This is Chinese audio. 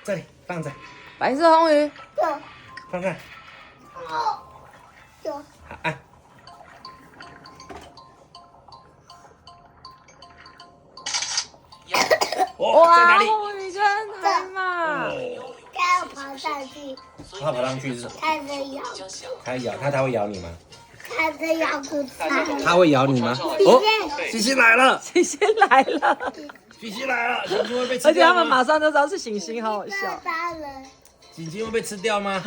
这里放着，白色红鱼，放这。有。好，按。哦，在哪里？红鱼跟海马。它要爬上去，它跑上去是什么？它在咬，它会咬你吗？它在咬骨头。它会咬你吗？哦，星星来了，星星来了，星星来了，星星会被吃而且他掉吗？们马上就知道是星星，好好笑。大人。星星会被吃掉吗？